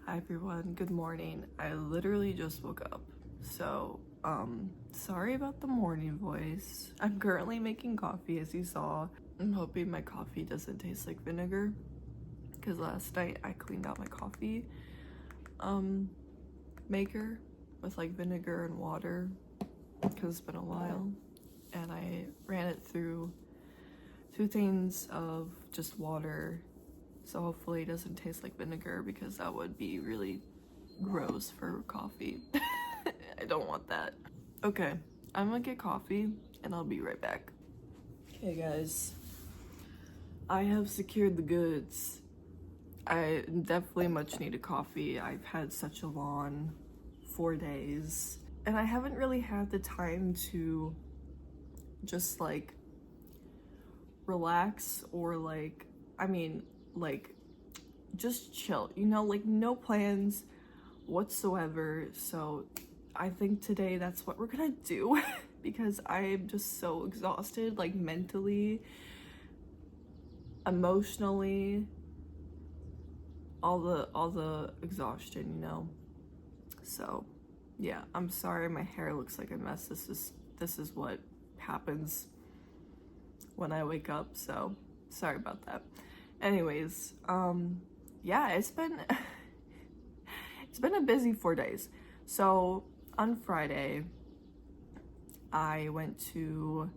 Hi everyone, good morning. I literally just woke up, so sorry about the morning voice. I'm currently making coffee, as you saw. I'm hoping my coffee doesn't taste like vinegar, because last night I cleaned out my coffee maker with like vinegar and water, because it's been a while, and I ran it through 2 things of just water. So hopefully it doesn't taste like vinegar, because that would be really gross for coffee. I don't want that. Okay, I'm gonna get coffee and I'll be right back. Okay guys, I have secured the goods. I definitely much needed coffee. I've had such a long 4 days and I haven't really had the time to just like relax or like, just chill, you know, like no plans whatsoever. So I think today that's what we're gonna do because I'm just so exhausted, like mentally, emotionally, all the exhaustion, you know. So yeah, I'm sorry my hair looks like a mess. This is what happens when I wake up, so sorry about that. Anyways, yeah, it's been a busy 4 days. So on Friday, I went to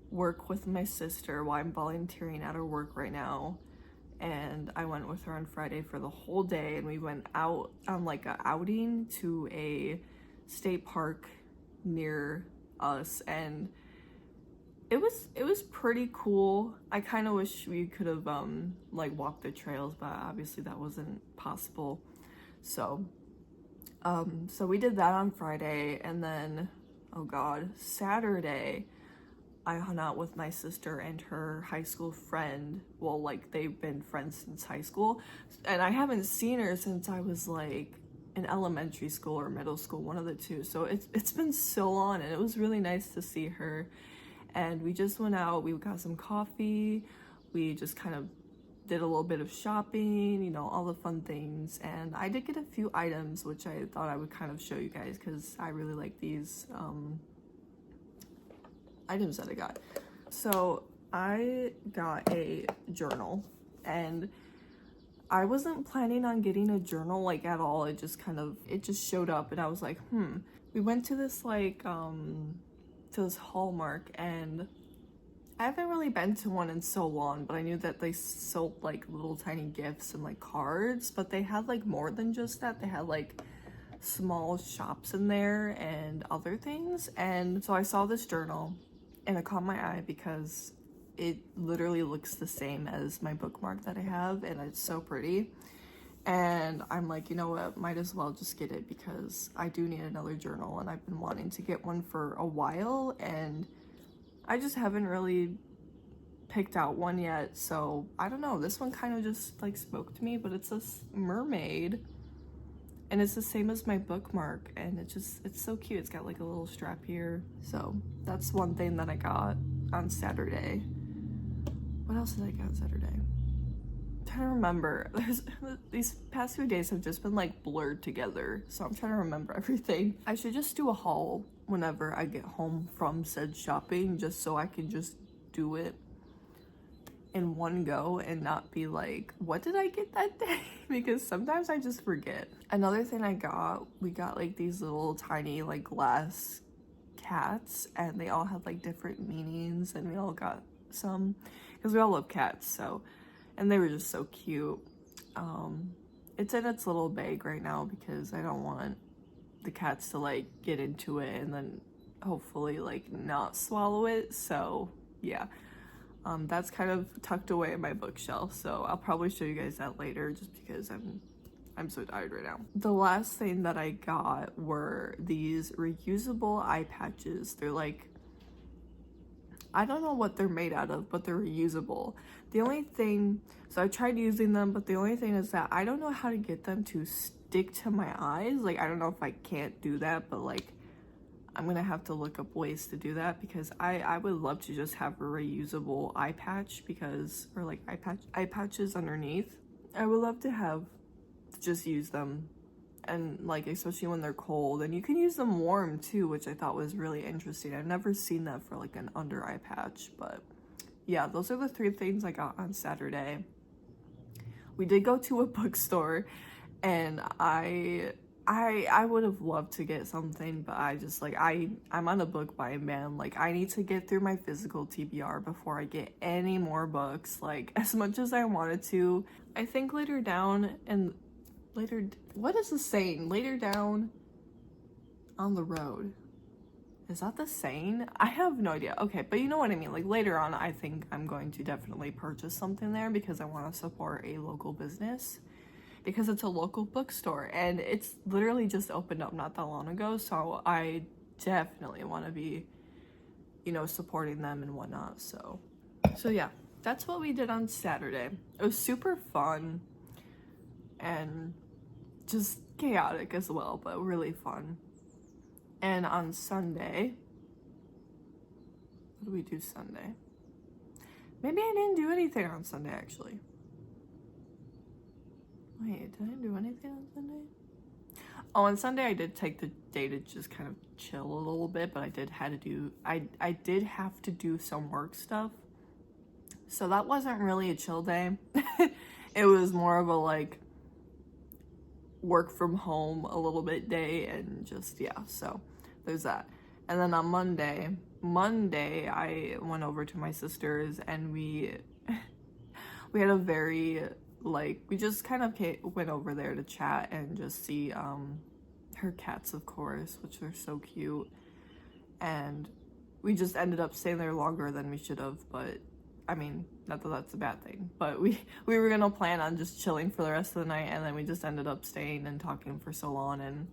work with my sister while I'm volunteering at her work right now. And I went with her on Friday for the whole day, and we went out on like an outing to a state park near us, and it was pretty cool. I kind of wish we could have like walked the trails, but obviously that wasn't possible. So so we did that on Friday, and then oh god, Saturday I hung out with my sister and her high school friend. Well, like they've been friends since high school, and I haven't seen her since I was like in elementary school or middle school, one of the two. So it's been so long, and it was really nice to see her. And we just went out, we got some coffee, we just kind of did a little bit of shopping, you know, all the fun things. And I did get a few items, which I thought I would kind of show you guys, because I really like these items that I got. So I got a journal, and I wasn't planning on getting a journal like at all. It just showed up, and I was like, we went to this like to this Hallmark, and I haven't really been to one in so long, but I knew that they sold like little tiny gifts and like cards, but they had like more than just that. They had like small shops in there and other things. And so I saw this journal and it caught my eye because it literally looks the same as my bookmark that I have, and it's so pretty. And I'm like, you know what, might as well just get it, because I do need another journal, and I've been wanting to get one for a while, and I just haven't really picked out one yet, so I don't know. This one kind of just like spoke to me, but it's a mermaid, and it's the same as my bookmark, and it's so cute. It's got like a little strap here. So that's one thing that I got on Saturday. What else did I get on Saturday? I'm trying to remember. These past few days have just been like blurred together, so I'm trying to remember everything. I should just do a haul whenever I get home from said shopping, just so I can just do it in one go and not be like, what did I get that day? Because sometimes I just forget. Another thing we got like these little tiny like glass cats, and they all had like different meanings, and we all got some because we all love cats. So, and they were just so cute. It's in its little bag right now because I don't want the cats to like get into it and then hopefully like not swallow it. So yeah, that's kind of tucked away in my bookshelf, so I'll probably show you guys that later just because I'm so tired right now. The last thing that I got were these reusable eye patches. They're like, I don't know what they're made out of, but they're reusable. The only thing, so I tried using them, but the only thing is that I don't know how to get them to stick to my eyes. Like, I don't know if I can't do that, but like, I'm gonna have to look up ways to do that because I would love to just have a reusable eye patch or like eye patches underneath. I would love to just use them, and like especially when they're cold, and you can use them warm too, which I thought was really interesting. I've never seen that for like an under eye patch, but yeah, those are the 3 things I got on Saturday. We did go to a bookstore, and I would have loved to get something, but I just like I'm on a book buy ban. Like, I need to get through my physical TBR before I get any more books. Like, as much as I wanted to, I think what is the saying? Later down on the road. Is that the saying? I have no idea. Okay, but you know what I mean. Like, later on, I think I'm going to definitely purchase something there because I want to support a local business. Because it's a local bookstore, and it's literally just opened up not that long ago, so I definitely want to be, you know, supporting them and whatnot. So yeah, that's what we did on Saturday. It was super fun and just chaotic as well, but really fun. And on Sunday, what did we do Sunday? Maybe I didn't do anything on Sunday, actually. Wait, did I do anything on Sunday? Oh, on Sunday I did take the day to just kind of chill a little bit, but I did have to do some work stuff. So that wasn't really a chill day. It was more of a like work from home a little bit day, and just, yeah, so there's that. And then on Monday I went over to my sister's, and we had a very we just kind of went over there to chat and just see her cats, of course, which are so cute. And we just ended up staying there longer than we should have, but I mean, not that that's a bad thing. But we were gonna plan on just chilling for the rest of the night, and then we just ended up staying and talking for so long, and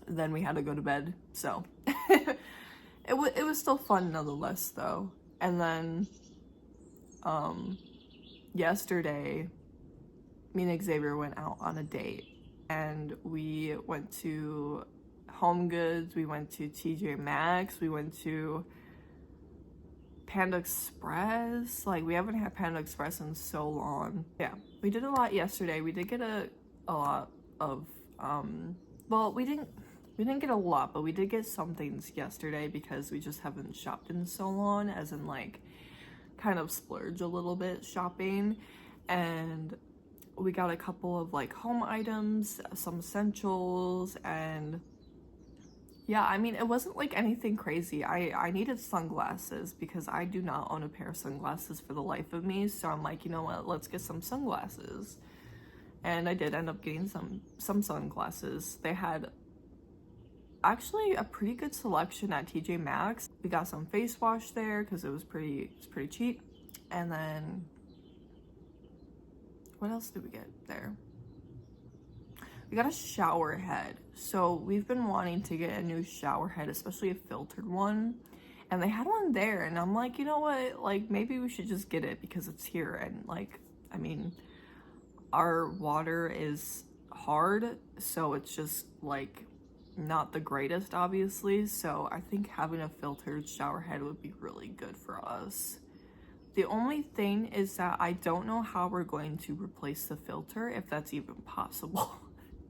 then we had to go to bed. So it was still fun nonetheless, though. And then yesterday, me and Xavier went out on a date, and we went to Home Goods, we went to TJ Maxx, we went to Panda Express. Like, we haven't had Panda Express in so long. Yeah, we did a lot yesterday. We did get a lot of well, we didn't get a lot, but we did get some things yesterday because we just haven't shopped in so long, as in like kind of splurge a little bit shopping. And we got a couple of like home items, some essentials, and yeah, I mean, it wasn't like anything crazy. I needed sunglasses because I do not own a pair of sunglasses for the life of me, so I'm like, you know what, let's get some sunglasses. And I did end up getting some sunglasses. They had actually a pretty good selection at TJ Maxx. We got some face wash there because it was pretty cheap. And then what else did we get there? We got a shower head. So we've been wanting to get a new shower head, especially a filtered one. and they had one there, and I'm like, you know what, like maybe we should just get it because it's here. And like, I mean, our water is hard, so it's just like not the greatest, obviously, so I think having a filtered shower head would be really good for us. The only thing is that I don't know how we're going to replace the filter, if that's even possible.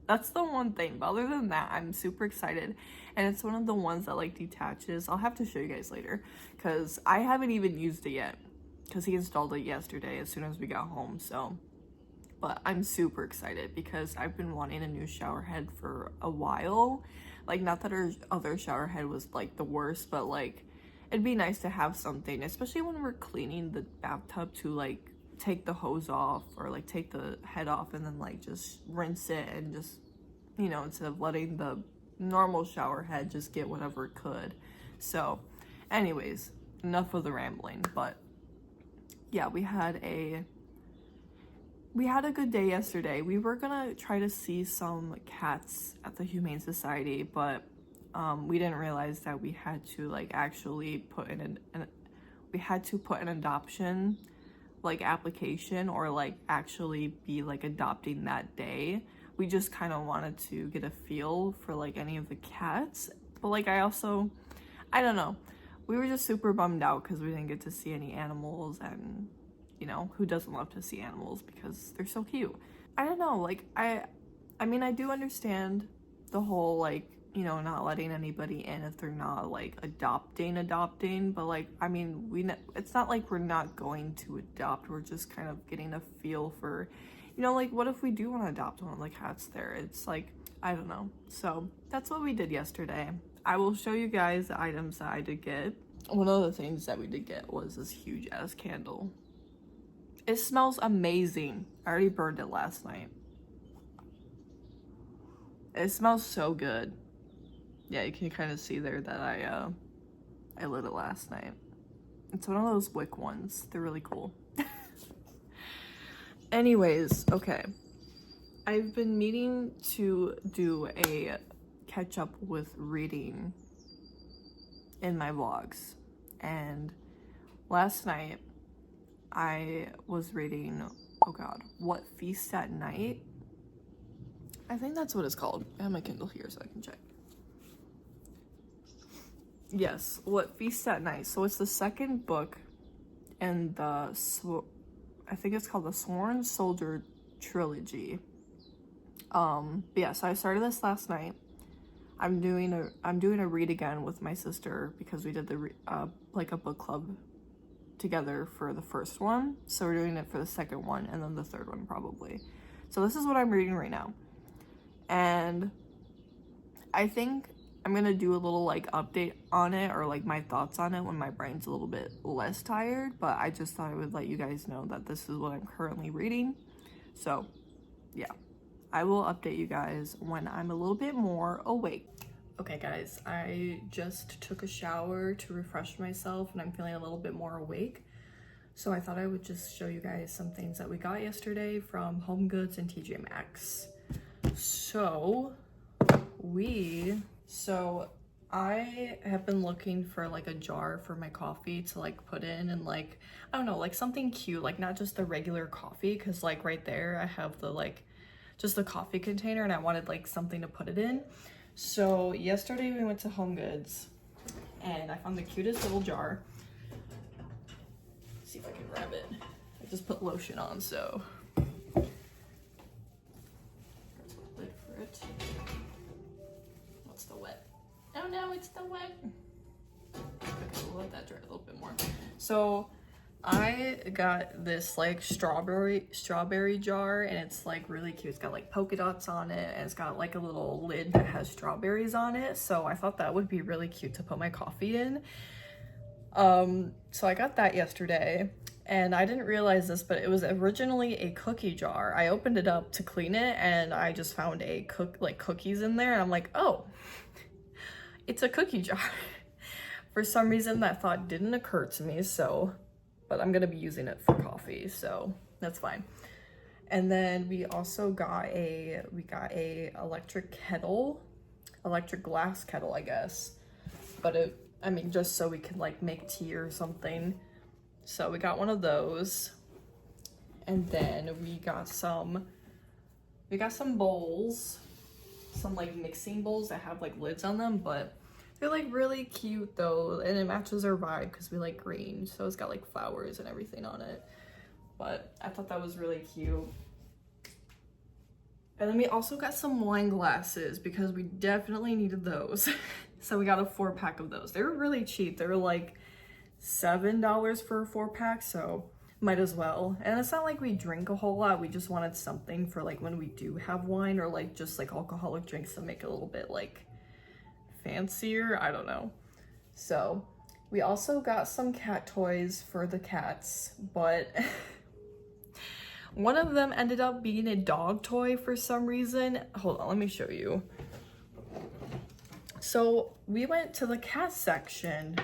That's the one thing, but other than that, I'm super excited. And it's one of the ones that like detaches. I'll have to show you guys later because I haven't even used it yet because he installed it yesterday as soon as we got home. So, but I'm super excited because I've been wanting a new shower head for a while. Like, not that our other shower head was like the worst, but like it'd be nice to have something, especially when we're cleaning the bathtub, to like take the hose off or like take the head off and then like just rinse it, and just, you know, instead of letting the normal shower head just get whatever it could. So anyways, enough of the rambling. But yeah, we had a good day yesterday. We were gonna try to see some cats at the Humane Society, but we didn't realize that we had to like actually put in an adoption like application, or like actually be like adopting that day. We just kind of wanted to get a feel for like any of the cats, but like I don't know, we were just super bummed out because we didn't get to see any animals. And you know, who doesn't love to see animals because they're so cute? I don't know, like I mean, I do understand the whole like, you know, not letting anybody in if they're not like adopting, but like, I mean, it's not like we're not going to adopt, we're just kind of getting a feel for, you know, like what if we do want to adopt one of the cats there? It's like, I don't know. So that's what we did yesterday. I will show you guys the items that I did get. One of the things that we did get was this huge ass candle. It smells amazing. I already burned it last night. It smells so good. Yeah, you can kind of see there that I lit it last night. It's one of those wick ones. They're really cool. Anyways, okay. I've been meaning to do a catch up with reading in my vlogs. And last night I was reading, oh god, What Feast at Night? I think that's what it's called. I have my Kindle here so I can check. Yes, What Feast at Night. So it's the second book in the, I think it's called the Sworn Soldier trilogy. But yeah, so I started this last night. I'm doing a read again with my sister because we did the like a book club together for the first one. So we're doing it for the second one and then the third one probably. So this is what I'm reading right now. And I think I'm gonna do a little like update on it, or like my thoughts on it when my brain's a little bit less tired, but I just thought I would let you guys know that this is what I'm currently reading. So yeah, I will update you guys when I'm a little bit more awake. Okay guys, I just took a shower to refresh myself and I'm feeling a little bit more awake. So I thought I would just show you guys some things that we got yesterday from Home Goods and TJ Maxx. So I have been looking for like a jar for my coffee to like put in, and like, I don't know, like something cute, like not just the regular coffee, because like right there I have the like just the coffee container and I wanted like something to put it in. So yesterday we went to Home Goods and I found the cutest little jar. Let's see if I can grab it. I just put lotion on, so lid for it. What's the wet? Oh no, it's the wet. Okay, we'll let that dry a little bit more. So I got this like strawberry jar, and it's like really cute. It's got like polka dots on it, and it's got like a little lid that has strawberries on it. So I thought that would be really cute to put my coffee in. So I got that yesterday, and I didn't realize this, but it was originally a cookie jar. I opened it up to clean it and I just found cookies in there, and I'm like, oh, it's a cookie jar. For some reason that thought didn't occur to me, but I'm gonna be using it for coffee, so that's fine. And then we also got a electric glass kettle, I guess. But I mean, just so we can like make tea or something. So we got one of those. And then we got some bowls, some like mixing bowls that have like lids on them, but they're like really cute though, and it matches our vibe because we like green, so it's got like flowers and everything on it. But I thought that was really cute. And then we also got some wine glasses because we definitely needed those. So we got a 4-pack of those. They were really cheap. They were like $7 for a 4-pack, so might as well. And it's not like we drink a whole lot. We just wanted something for like when we do have wine, or like just like alcoholic drinks to make it a little bit like fancier. I don't know. So we also got some cat toys for the cats, but one of them ended up being a dog toy for some reason. Hold on, let me show you. So we went to the cat section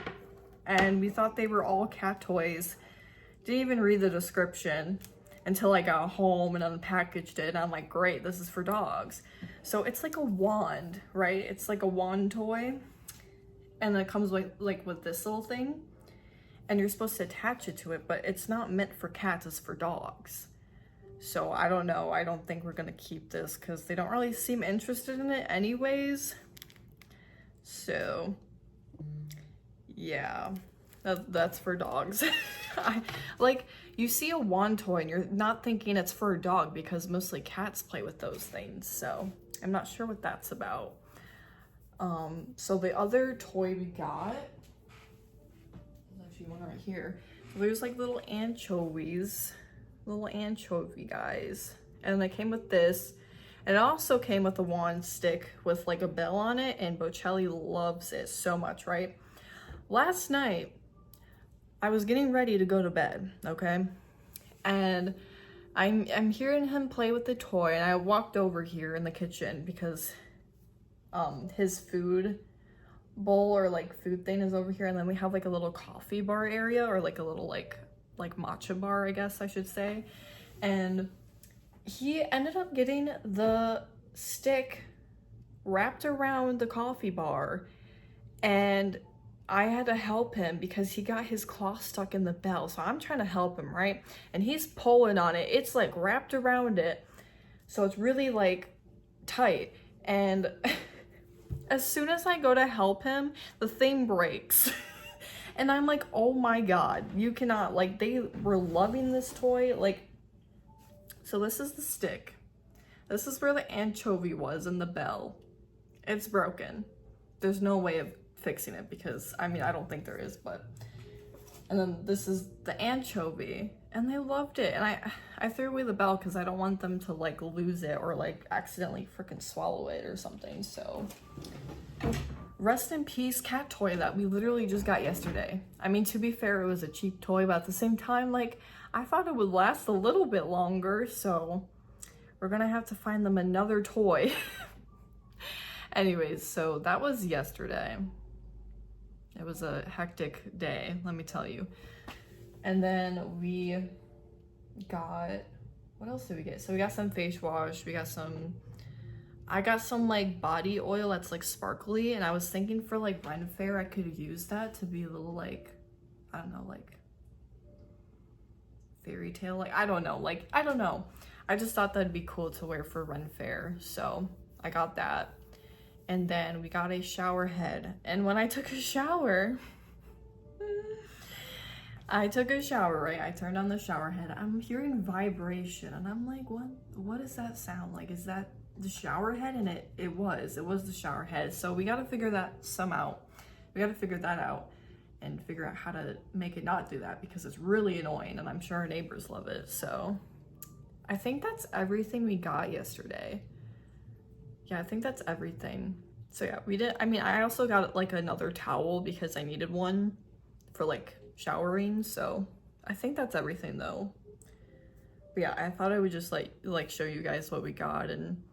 and we thought they were all cat toys. Didn't even read the description until I got home and unpackaged it, and I'm like, great, this is for dogs. So it's like a wand, right? It's like a wand toy, and it comes with with this little thing, and you're supposed to attach it to it, but it's not meant for cats, it's for dogs. So I don't know, I don't think we're gonna keep this because they don't really seem interested in it anyways. So yeah, that's for dogs. Like, you see a wand toy and you're not thinking it's for a dog because mostly cats play with those things, so I'm not sure what that's about. So the other toy we got, there's actually one right here. So there's like little anchovies, little anchovy guys, and they came with this, and it also came with a wand stick with like a bell on it, and Bocelli loves it so much, right? Last night I was getting ready to go to bed, okay? And I'm hearing him play with the toy, and I walked over here in the kitchen because his food bowl or like food thing is over here, and then we have like a little coffee bar area, or like a little like matcha bar, I guess I should say. And he ended up getting the stick wrapped around the coffee bar, and I had to help him because he got his claw stuck in the bell. So I'm trying to help him, right? And he's pulling on it. It's like wrapped around it, so it's really like tight. And as soon as I go to help him, the thing breaks. And I'm like, oh my God, you cannot, like, they were loving this toy. Like, so this is the stick. This is where the anchovy was in the bell. It's broken. There's no way of fixing it because, I mean, I don't think there is, but. And then this is the anchovy, and they loved it. And I threw away the bell because I don't want them to like lose it or like accidentally freaking swallow it or something. So rest in peace, cat toy that we literally just got yesterday. I mean, to be fair, it was a cheap toy, but at the same time, like, I thought it would last a little bit longer, so we're gonna have to find them another toy. Anyways, so that was yesterday. It was a hectic day, let me tell you. And then we got, what else did we get? So we got some face wash, we got some, I got some like body oil that's like sparkly, and I was thinking for like Ren Fair I could use that to be a little like, I don't know, like fairy tale, like I don't know. I just thought that'd be cool to wear for Ren Fair, so I got that. And then we got a shower head, and when I took a shower, right? I turned on the shower head. I'm hearing vibration, and I'm like, what does that sound like? Is that the shower head? And it was the shower head. So we got to figure that out. We got to figure that out and figure out how to make it not do that, because it's really annoying, and I'm sure our neighbors love it. So I think that's everything we got yesterday. Yeah, I think that's everything. So yeah, we did, I mean, I also got like another towel because I needed one for like showering. So I think that's everything though. But yeah, I thought I would just like show you guys what we got and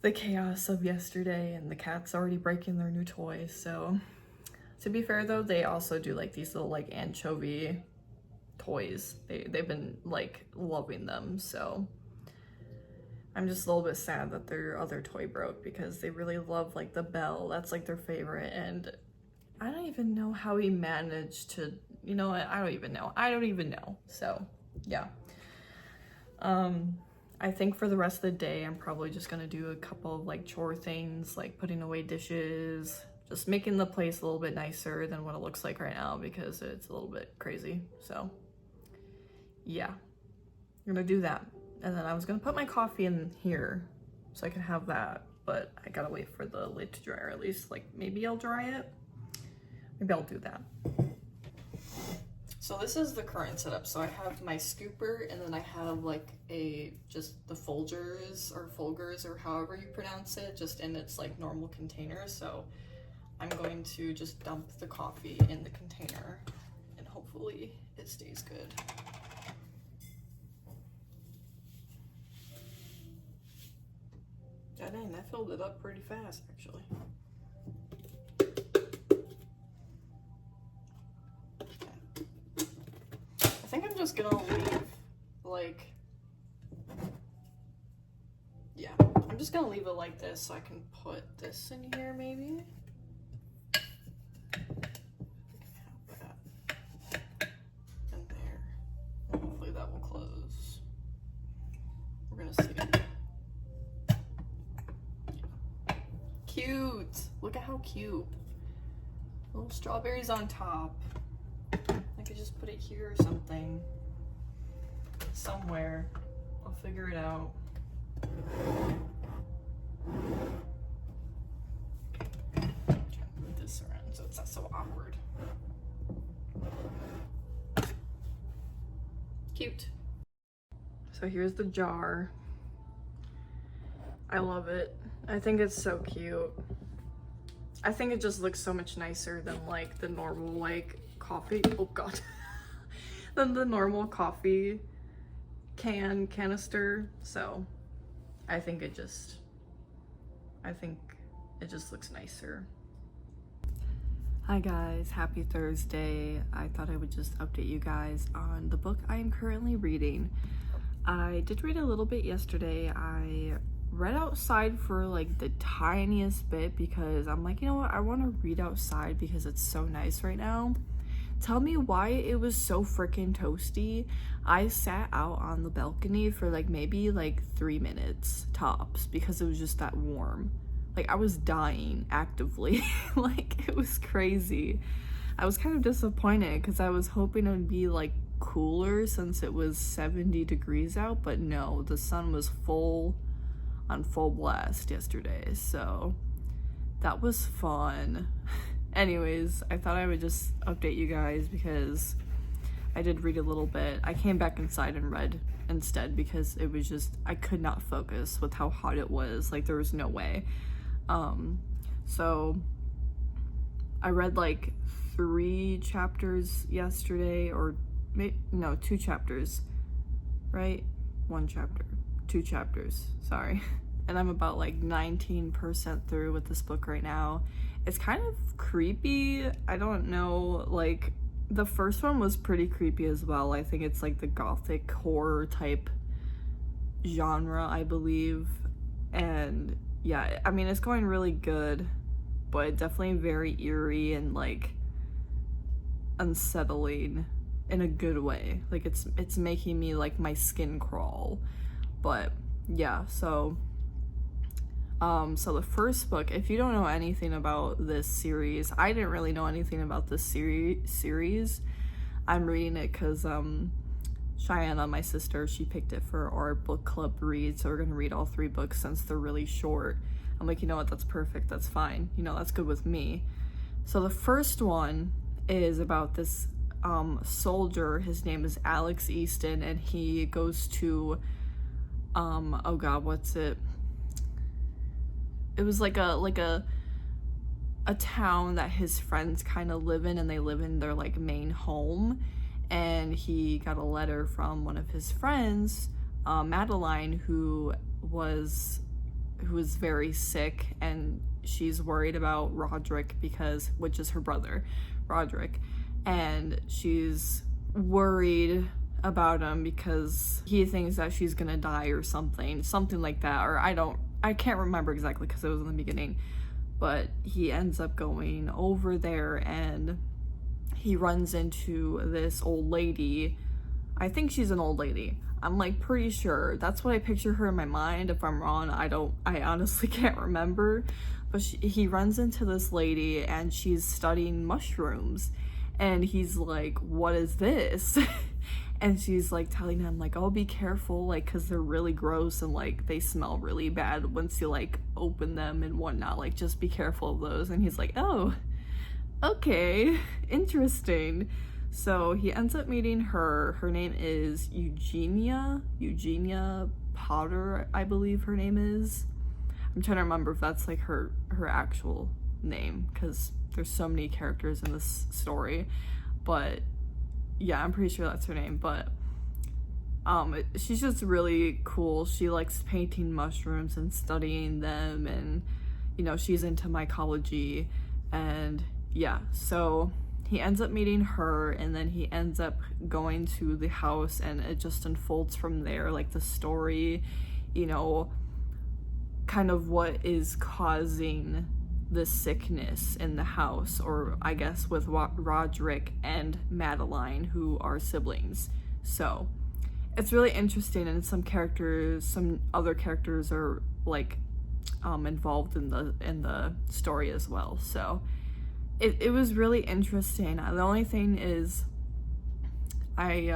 the chaos of yesterday, and the cat's already breaking their new toys. So to be fair though, they also do like these little like anchovy toys. They've been like loving them, so I'm just a little bit sad that their other toy broke because they really love like the bell. That's like their favorite, and I don't even know how he managed to, you know what, I don't even know. So yeah, I think for the rest of the day I'm probably just gonna do a couple of like chore things, like putting away dishes, just making the place a little bit nicer than what it looks like right now because it's a little bit crazy. So yeah, I'm gonna do that. And then I was gonna put my coffee in here so I can have that, but I gotta wait for the lid to dry, or at least like maybe I'll dry it. Maybe I'll do that. So this is the current setup. So I have my scooper, and then I have like just the Folgers or however you pronounce it, just in its like normal container. So I'm going to just dump the coffee in the container and hopefully it stays good. Yeah, dang, that filled it up pretty fast actually. I think I'm just gonna leave, like, yeah, I'm just gonna leave it like this so I can put this in here maybe. Have that in there. And hopefully that will close. We're gonna see. Yeah. Cute! Look at how cute. Little strawberries on top. I could just put it here or something. Somewhere. I'll figure it out. I'm trying to move this around so it's not so awkward. Cute. So here's the jar. I love it. I think it's so cute. I think it just looks so much nicer than like the normal like coffee, oh god, than the normal coffee canister. So I think it just looks nicer. Hi guys, happy Thursday. I thought I would just update you guys on the book I am currently reading. I did read a little bit yesterday. I read outside for like the tiniest bit because I'm like, you know what, I want to read outside because it's so nice right now. Tell me why it was so freaking toasty. I sat out on the balcony for like maybe like 3 minutes tops because it was just that warm. Like I was dying actively. Like it was crazy. I was kind of disappointed because I was hoping it would be like cooler since it was 70 degrees out, but no, the sun was on full blast yesterday, so that was fun. Anyways, I thought I would just update you guys because I did read a little bit. I came back inside and read instead because it was just, I could not focus with how hot it was. Like there was no way. So I read like 3 chapters yesterday, or no, 2 chapters, right? 1 chapter, 2 chapters, sorry. And I'm about like 19% through with this book right now. It's kind of creepy. I don't know, like the first one was pretty creepy as well. I think it's like the gothic horror type genre, I believe. And yeah, I mean, it's going really good, but definitely very eerie and like unsettling in a good way. Like it's making me like my skin crawl. But yeah, so the first book, if you don't know anything about this series, I didn't really know anything about this series. I'm reading it because Cheyenne, my sister, she picked it for our book club read, so we're gonna read all 3 books since they're really short. I'm like, you know what, that's perfect, that's fine, you know, that's good with me. So the first one is about this soldier. His name is Alex Easton, and he goes to oh god, what's it? It was like a town that his friends kind of live in, and they live in their like main home. And he got a letter from one of his friends, Madeline, who was very sick, and she's worried about Roderick which is her brother, Roderick, and she's worried about him because he thinks that she's gonna die or something like that, or I can't remember exactly because it was in the beginning, but he ends up going over there and he runs into this old lady. I think she's an old lady. I'm like pretty sure. That's what I picture her in my mind. If I'm wrong, I honestly can't remember. But he runs into this lady and she's studying mushrooms. And he's like, what is this? And she's like telling him like, oh, be careful, like, because they're really gross and like they smell really bad once you like open them and whatnot. Like, just be careful of those. And he's like, oh, okay, interesting. So he ends up meeting her. Her name is Eugenia Potter, I believe her name is. I'm trying to remember if that's like her actual name, because there's so many characters in this story. But yeah, I'm pretty sure that's her name. But she's just really cool. She likes painting mushrooms and studying them, and you know, she's into mycology. And yeah, so he ends up meeting her, and then he ends up going to the house, and it just unfolds from there, like the story, you know, kind of what is causing the sickness in the house, or I guess with Roderick and Madeline, who are siblings. So it's really interesting, and some other characters are like involved in the story as well. So it was really interesting. The only thing is I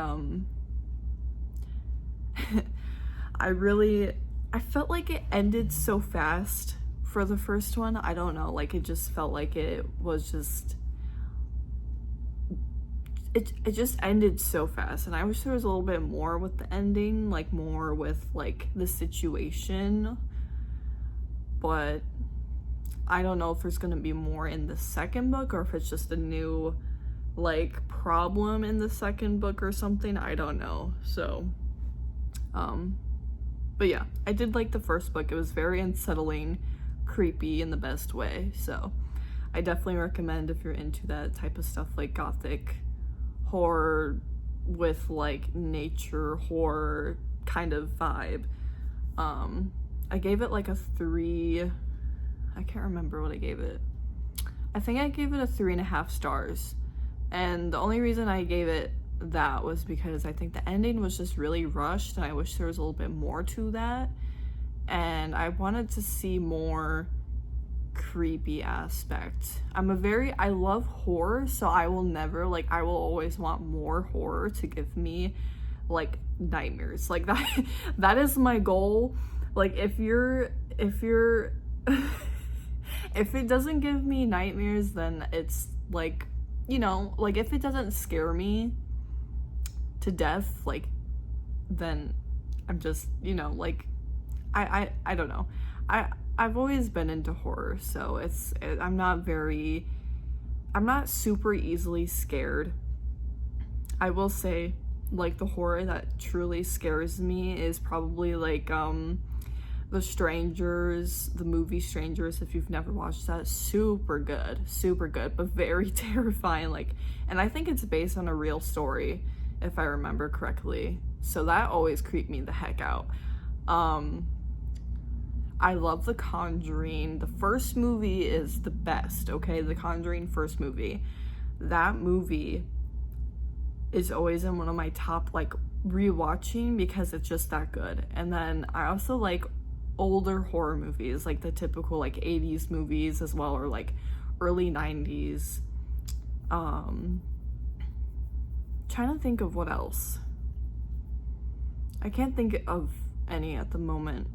felt like it ended so fast for the first one. I don't know, like it just felt like it was just it just ended so fast, and I wish there was a little bit more with the ending, like more with like the situation. But I don't know if there's gonna be more in the second book, or if it's just a new like problem in the second book or something. I don't know. So but yeah, I did like the first book. It was very unsettling, creepy in the best way. So I definitely recommend if you're into that type of stuff, like gothic horror with like nature horror kind of vibe. I gave it like a 3. I can't remember what I gave it. I think I gave it a 3.5 stars. And the only reason I gave it that was because I think the ending was just really rushed, and I wish there was a little bit more to that. And I wanted to see more creepy aspect. I love horror, so I will always want more horror to give me like nightmares. Like that is my goal. Like if it doesn't give me nightmares, then it's like, you know, like if it doesn't scare me to death, like then I'm just, you know, like I don't know. I've always been into horror, so I'm not super easily scared. I will say, like, the horror that truly scares me is probably like The Strangers, the movie Strangers. If you've never watched that, super good, but very terrifying. Like, and I think it's based on a real story, if I remember correctly. So that always creeped me the heck out. I love The Conjuring. The first movie is the best, okay? The Conjuring first movie. That movie is always in one of my top, like, rewatching, because it's just that good. And then I also like older horror movies, like the typical like 80s movies as well, or like early 90s. Trying to think of what else. I can't think of any at the moment,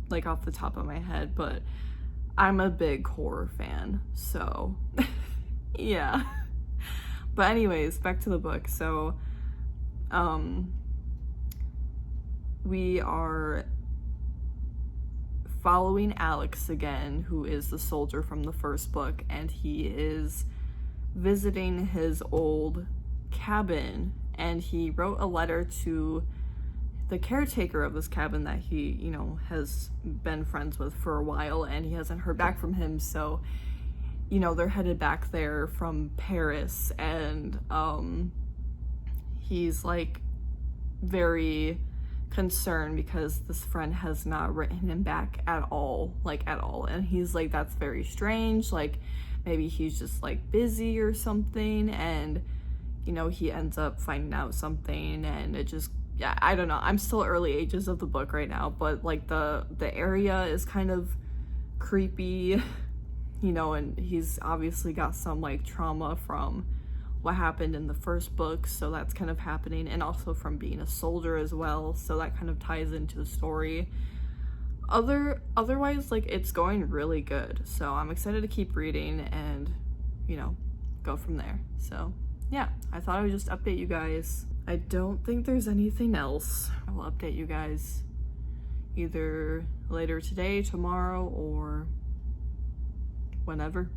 like off the top of my head, but I'm a big horror fan, so yeah. But anyways, back to the book. So we are following Alex again, who is the soldier from the first book, and he is visiting his old cabin, and he wrote a letter to the caretaker of this cabin that he, you know, has been friends with for a while, and he hasn't heard back from him. So, you know, they're headed back there from Paris, and he's like very concerned because this friend has not written him back at all, like at all. And he's like, that's very strange, like maybe he's just like busy or something. And you know, he ends up finding out something, and it just, yeah, I don't know. I'm still early ages of the book right now, but like the area is kind of creepy, you know, and he's obviously got some like trauma from what happened in the first book, so that's kind of happening, and also from being a soldier as well, so that kind of ties into the story. Otherwise, like, it's going really good, so I'm excited to keep reading and, you know, go from there. So yeah, I thought I would just update you guys. I don't think there's anything else. I will update you guys either later today, tomorrow, or whenever.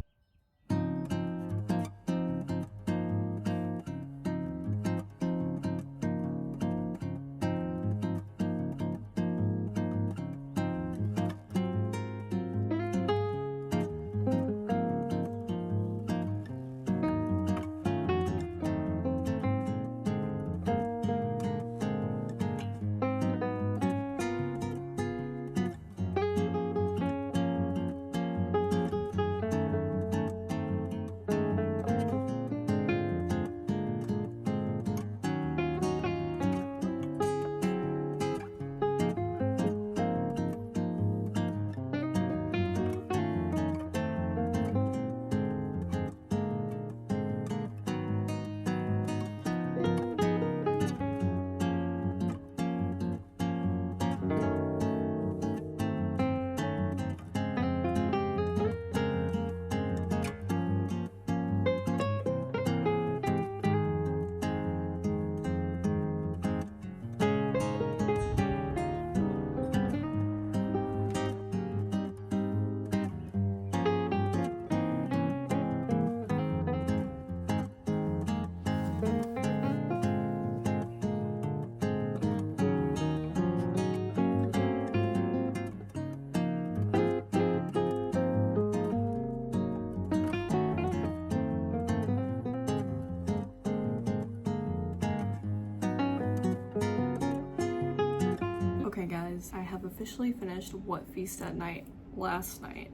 Okay guys, I have officially finished What Feast at Night last night,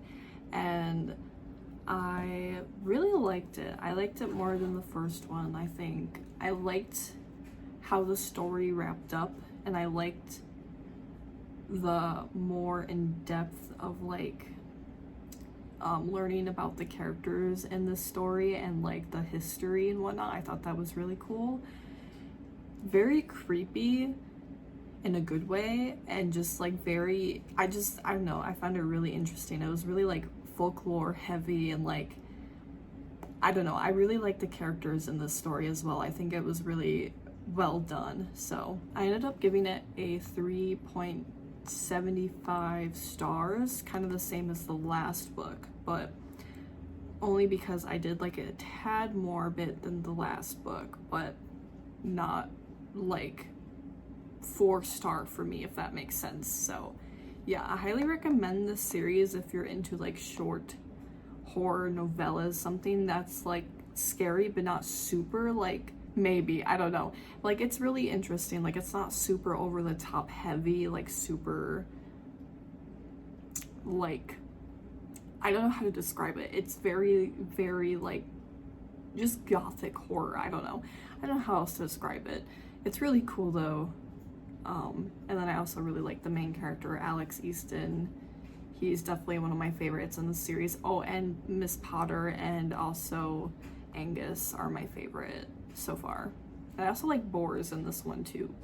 and I really liked it. I liked it more than the first one, I think. I liked how the story wrapped up, and I liked the more in-depth of like learning about the characters in the story and like the history and whatnot. I thought that was really cool. Very creepy in a good way, and just like very, I don't know, I found it really interesting. It was really like folklore heavy, and like, I don't know, I really like the characters in this story as well. I think it was really well done. So I ended up giving it a 3.75 stars, kind of the same as the last book, but only because I did like it a tad more bit than the last book, but not like 4-star for me, if that makes sense. So yeah, I highly recommend this series if you're into like short horror novellas, something that's like scary but not super, like, maybe, I don't know, like it's really interesting. Like, it's not super over the top heavy, like super, like, I don't know how to describe it. It's very, very like just gothic horror. I don't know how else to describe it. It's really cool though. And then I also really like the main character, Alex Easton. He's definitely one of my favorites in the series. Oh, and Miss Potter and also Angus are my favorite so far. And I also like Boars in this one too,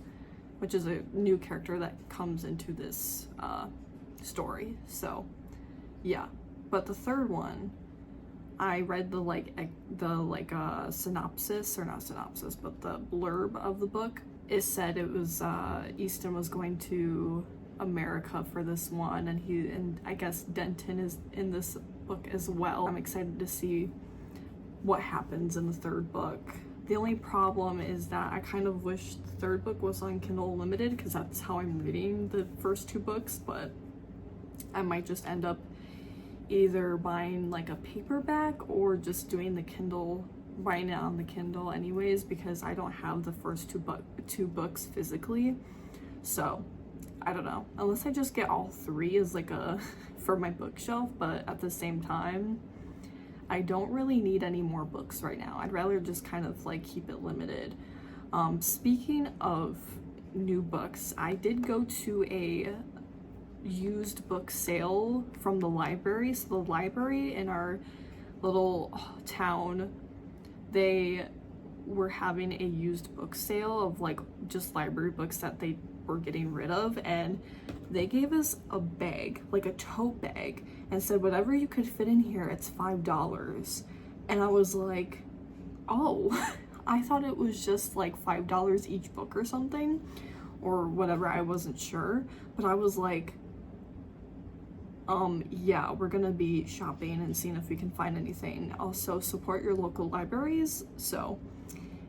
which is a new character that comes into this story. So yeah, but the third one, I read the synopsis, or not synopsis, but the blurb of the book. It said it was Easton was going to America for this one, and I guess Denton is in this book as well. I'm excited to see what happens in the third book. The only problem is that I kind of wish the third book was on Kindle Unlimited, because that's how I'm reading the first 2 books, but I might just end up either buying like a paperback or just doing the Kindle, buying it on the Kindle anyways, because I don't have the first two books physically. So I don't know, unless I just get all 3 as like a for my bookshelf, but at the same time I don't really need any more books right now. I'd rather just kind of like keep it limited. Speaking of new books, I did go to a used book sale from the library. So the library in our little town, they were having a used book sale of like just library books that they were getting rid of, and they gave us a bag, like a tote bag, and said whatever you could fit in here, it's $5. And I was like, oh, I thought it was just like $5 each book or something, or whatever. I wasn't sure, but I was like, yeah, we're gonna be shopping and seeing if we can find anything. Also, support your local libraries. So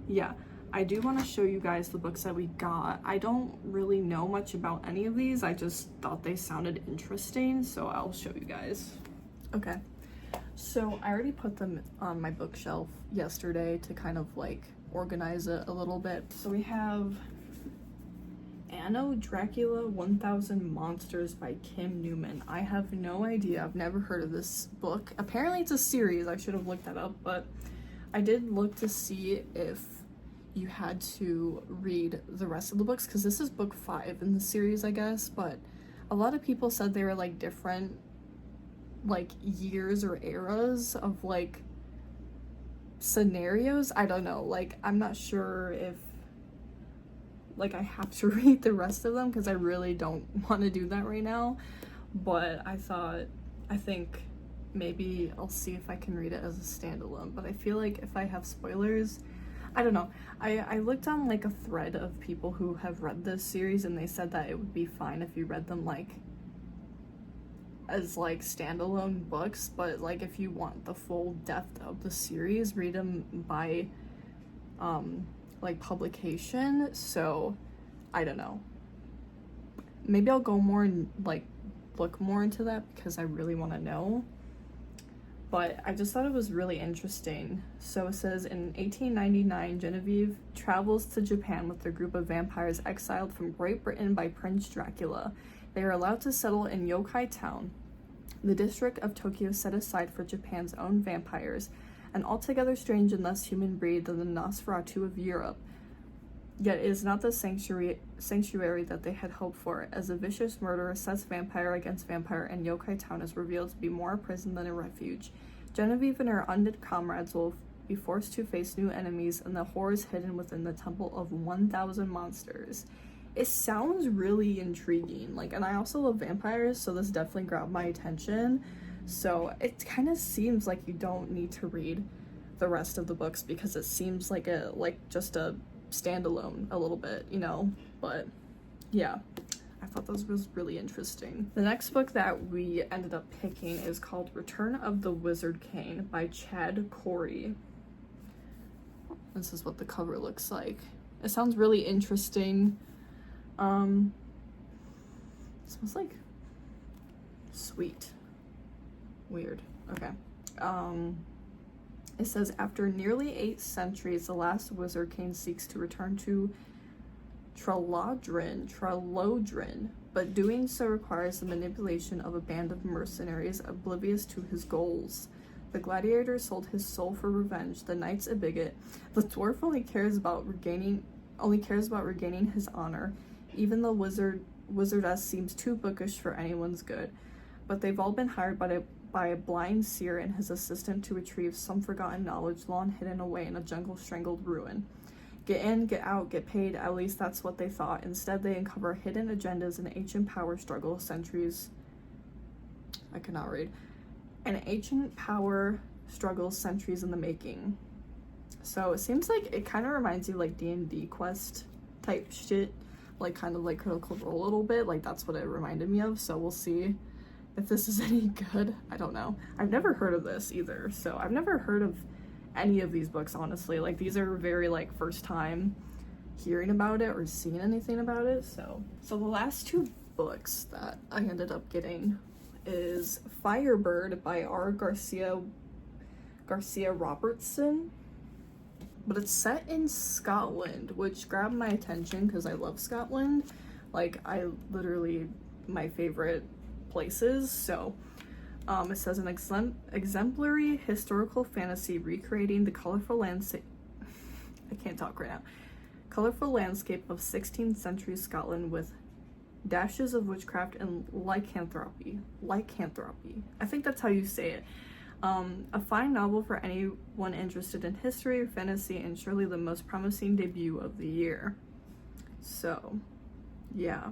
yeah, I do want to show you guys the books that we got. I don't really know much about any of these. I just thought they sounded interesting, so I'll show you guys. Okay, so I already put them on my bookshelf yesterday to kind of like organize it a little bit. So we have Anno, Dracula, 1000 Monsters by Newman. I have no idea. I've never heard of this book. Apparently it's a series. I should have looked that up, but I did look to see if you had to read the rest of the books, because this is book 5 in the series, I guess, but a lot of people said they were like different like years or eras of like scenarios. I don't know, like I'm not sure if like I have to read the rest of them, because I really don't want to do that right now, but I think maybe I'll see if I can read it as a standalone. But I feel like if I have spoilers, I don't know. I looked on like a thread of people who have read this series, and they said that it would be fine if you read them like as like standalone books, but like if you want the full depth of the series, read them by like publication. So I don't know, maybe I'll go more and like look more into that, because I really want to know. But I just thought it was really interesting. So it says, in 1899, Genevieve travels to Japan with a group of vampires exiled from Great Britain by Prince Dracula. They are allowed to settle in Yokai Town, the district of Tokyo set aside for Japan's own vampires, an altogether strange and less human breed than the Nosferatu of Europe. Yet it is not the sanctuary that they had hoped for, as a vicious murderer sets vampire against vampire, and Yokai Town is revealed to be more a prison than a refuge. Genevieve and her undead comrades will be forced to face new enemies and the horrors hidden within the temple of 1000 monsters. It sounds really intriguing, like, and I also love vampires, so this definitely grabbed my attention. So it kind of seems like you don't need to read the rest of the books, because it seems like just a standalone a little bit, you know. But yeah, I thought this was really interesting. The next book that we ended up picking is called Return of the Wizard King by Corrie. This is what the cover looks like. It sounds really interesting. It smells like sweet. Weird. Okay. It says, after nearly 8 centuries, the last Wizard King seeks to return to Tralodren, but doing so requires the manipulation of a band of mercenaries oblivious to his goals. The gladiator sold his soul for revenge, the knight's a bigot, the dwarf only cares about regaining his honor, even the wizardess seems too bookish for anyone's good. But they've all been hired by a blind seer and his assistant to retrieve some forgotten knowledge long hidden away in a jungle-strangled ruin. Get in, get out, get paid, at least that's what they thought. Instead, they uncover hidden agendas and ancient power struggle centuries... I cannot read. An ancient power struggles centuries in the making. So it seems like it kind of reminds you like D&D quest type shit, like kind of like Critical Role a little bit, like that's what it reminded me of. So we'll see if this is any good. I don't know. I've never heard of this either, so I've never heard of any of these books, honestly. Like these are very like first time hearing about it or seeing anything about it. So the last 2 books that I ended up getting is Firebird by Garcia Robertson, but it's set in Scotland, which grabbed my attention because I love Scotland. Like, I literally, my favorite places. So it says an exemplary historical fantasy recreating the colorful landscape I can't talk right now. Colorful landscape of 16th century Scotland with dashes of witchcraft and lycanthropy. Lycanthropy. I think that's how you say it. A fine novel for anyone interested in history or fantasy, and surely the most promising debut of the year. So, yeah,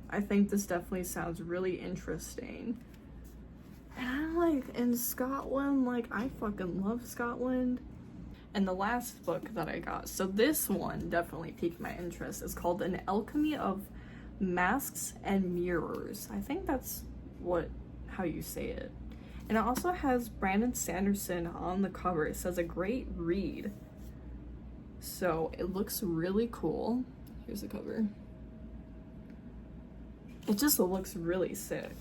I think this definitely sounds really interesting. And I'm like, in Scotland, like, I fucking love Scotland. And the last book that I got, so this one definitely piqued my interest. It's called An Alchemy of Masques and Mirrors. I think that's how you say it. And it also has Brandon Sanderson on the cover. It says a great read. So it looks really cool. Here's the cover. It just looks really sick.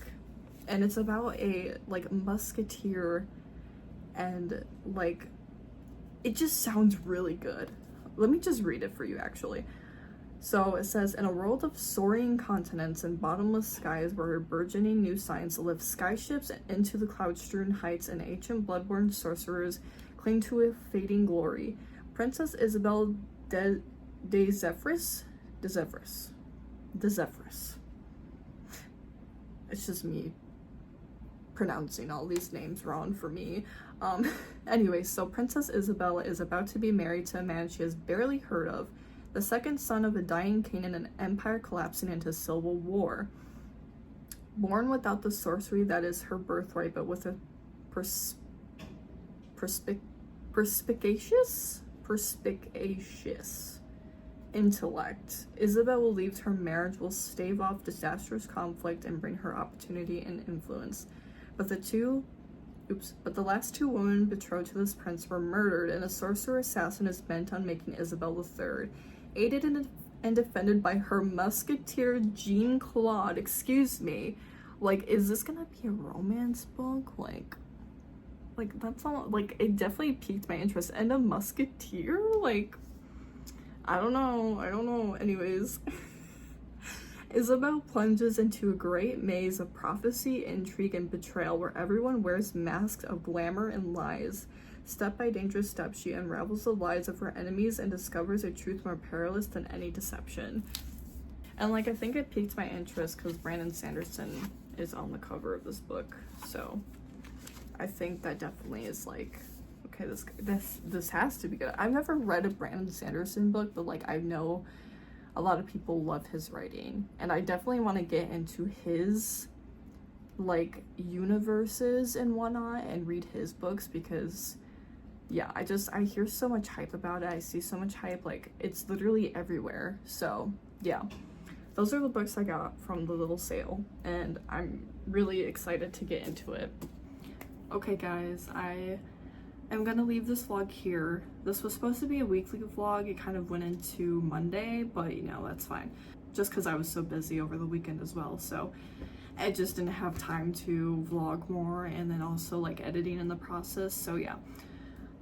And it's about a like musketeer, and like it just sounds really good. Let me just read it for you actually. So it says, in a world of soaring continents and bottomless skies where burgeoning new science lifts skyships into the cloud-strewn heights and ancient bloodborne sorcerers cling to a fading glory, Princess Isabel de Zephyrs. It's just me pronouncing all these names wrong for me. Anyway, so Princess Isabel is about to be married to a man she has barely heard of, the second son of a dying king and an empire collapsing into civil war. Born without the sorcery that is her birthright, but with a perspicacious intellect, Isabel believes her marriage will stave off disastrous conflict and bring her opportunity and influence. But the last two women betrothed to this prince were murdered, and a sorcerer assassin is bent on making Isabel III, aided and defended by her musketeer Jean Claude. Excuse me, like, is this gonna be a romance book? Like that's all. Like, it definitely piqued my interest. And a musketeer, like, I don't know. Anyways, Isabel plunges into a great maze of prophecy, intrigue, and betrayal where everyone wears masks of glamour and lies. Step by dangerous step, she unravels the lies of her enemies and discovers a truth more perilous than any deception. And like, I think it piqued my interest because Brandon Sanderson is on the cover of this book, so I think that definitely is like, okay, this has to be good. I've never read a Brandon Sanderson book, but like, I know a lot of people love his writing, and I definitely want to get into his like universes and whatnot and read his books, because yeah, I hear so much hype about it. I see so much hype, like it's literally everywhere. So yeah, those are the books I got from the little sale, and I'm really excited to get into it. Okay guys, I am gonna leave this vlog here. This was supposed to be a weekly vlog. It kind of went into Monday, but you know, that's fine. Just because I was so busy over the weekend as well, so I just didn't have time to vlog more, and then also like editing in the process. So yeah,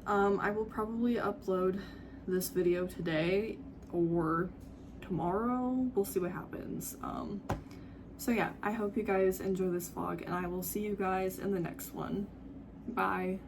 I will probably upload this video today or tomorrow. We'll see what happens. So yeah, I hope you guys enjoy this vlog, and I will see you guys in the next one. Bye.